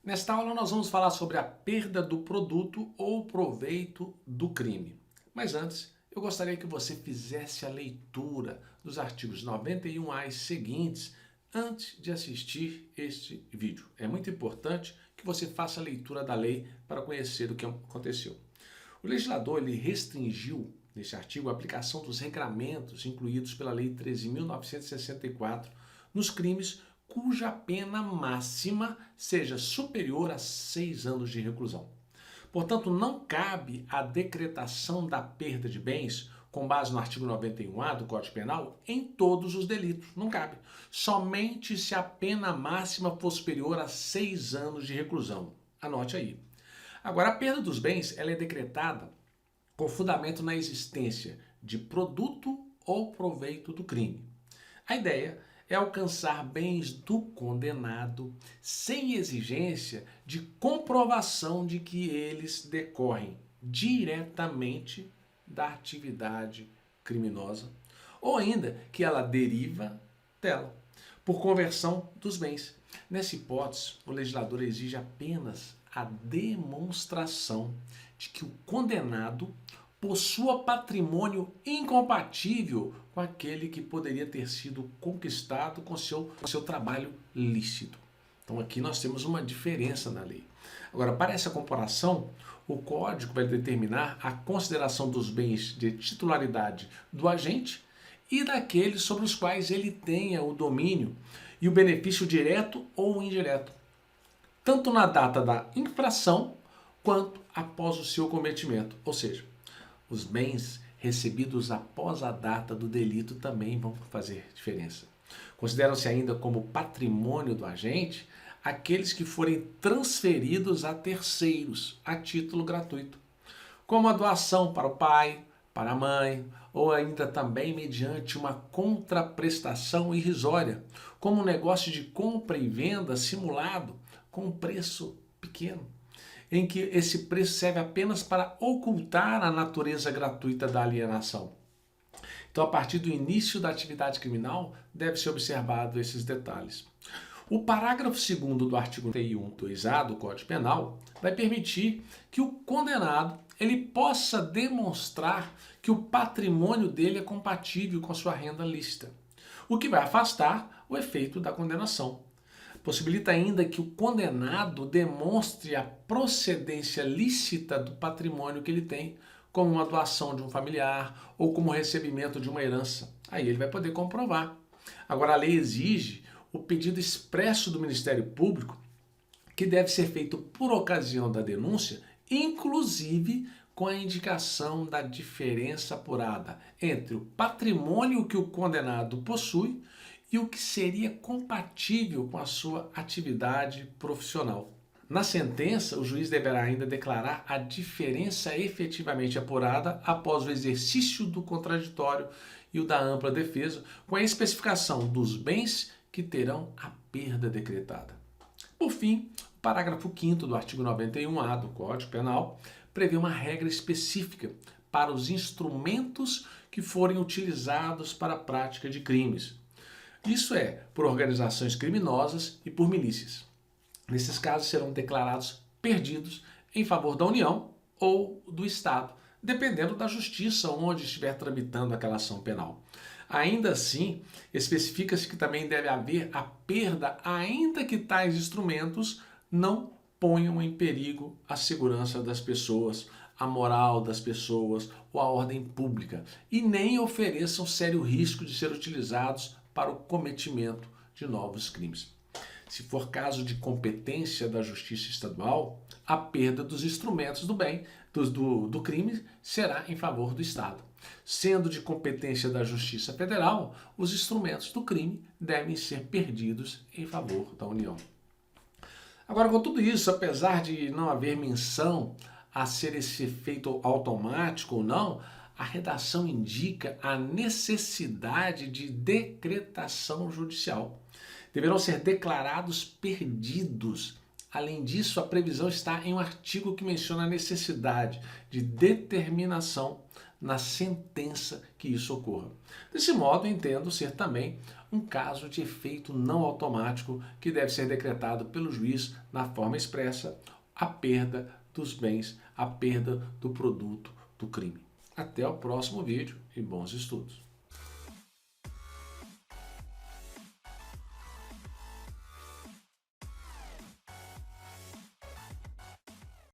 Nesta aula nós vamos falar sobre a perda do produto ou proveito do crime. Mas antes, eu gostaria que você fizesse a leitura dos artigos 91A e seguintes antes de assistir este vídeo. É muito importante que você faça a leitura da lei para conhecer o que aconteceu. O legislador ele restringiu, nesse artigo, a aplicação dos regramentos incluídos pela Lei 13.964 nos crimes cuja pena máxima seja superior a 6 anos de reclusão. Portanto, não cabe a decretação da perda de bens, com base no artigo 91A do Código Penal, em todos os delitos. Não cabe. Somente se a pena máxima for superior a 6 anos de reclusão. Anote aí. Agora, a perda dos bens ela é decretada com fundamento na existência de produto ou proveito do crime. A ideia é alcançar bens do condenado sem exigência de comprovação de que eles decorrem diretamente da atividade criminosa ou ainda que ela deriva dela, por conversão dos bens. Nessa hipótese, o legislador exige apenas a demonstração de que o condenado possua patrimônio incompatível com aquele que poderia ter sido conquistado com seu trabalho lícito. Então aqui nós temos uma diferença na lei. Agora, para essa comparação, o Código vai determinar a consideração dos bens de titularidade do agente e daqueles sobre os quais ele tenha o domínio e o benefício direto ou indireto, tanto na data da infração quanto após o seu cometimento, ou seja, os bens recebidos após a data do delito também vão fazer diferença. Consideram-se ainda como patrimônio do agente aqueles que forem transferidos a terceiros a título gratuito, como a doação para o pai, para a mãe, ou ainda também mediante uma contraprestação irrisória, como um negócio de compra e venda simulado com um preço pequeno, em que esse preço serve apenas para ocultar a natureza gratuita da alienação. Então, a partir do início da atividade criminal, deve ser observado esses detalhes. O parágrafo 2º do artigo 91.2A do Código Penal vai permitir que o condenado ele possa demonstrar que o patrimônio dele é compatível com a sua renda lícita, o que vai afastar o efeito da condenação. Possibilita ainda que o condenado demonstre a procedência lícita do patrimônio que ele tem, como uma doação de um familiar ou como recebimento de uma herança. Aí ele vai poder comprovar. Agora, a lei exige o pedido expresso do Ministério Público, que deve ser feito por ocasião da denúncia, inclusive com a indicação da diferença apurada entre o patrimônio que o condenado possui e o que seria compatível com a sua atividade profissional. Na sentença, o juiz deverá ainda declarar a diferença efetivamente apurada após o exercício do contraditório e o da ampla defesa, com a especificação dos bens que terão a perda decretada. Por fim, o parágrafo 5º do artigo 91A do Código Penal prevê uma regra específica para os instrumentos que forem utilizados para a prática de crimes. Isso é, por organizações criminosas e por milícias. Nesses casos serão declarados perdidos em favor da União ou do Estado, dependendo da justiça onde estiver tramitando aquela ação penal. Ainda assim, especifica-se que também deve haver a perda, ainda que tais instrumentos não ponham em perigo a segurança das pessoas, a moral das pessoas ou a ordem pública, e nem ofereçam sério risco de ser utilizados para o cometimento de novos crimes. Se for caso de competência da Justiça Estadual, a perda dos instrumentos do bem, do crime, será em favor do Estado. Sendo de competência da Justiça Federal, os instrumentos do crime devem ser perdidos em favor da União. Agora, com tudo isso, apesar de não haver menção a ser esse efeito automático ou não, a redação indica a necessidade de decretação judicial. Deverão ser declarados perdidos. Além disso, a previsão está em um artigo que menciona a necessidade de determinação na sentença que isso ocorra. Desse modo, entendo ser também um caso de efeito não automático que deve ser decretado pelo juiz na forma expressa a perda dos bens, a perda do produto do crime. Até o próximo vídeo e bons estudos.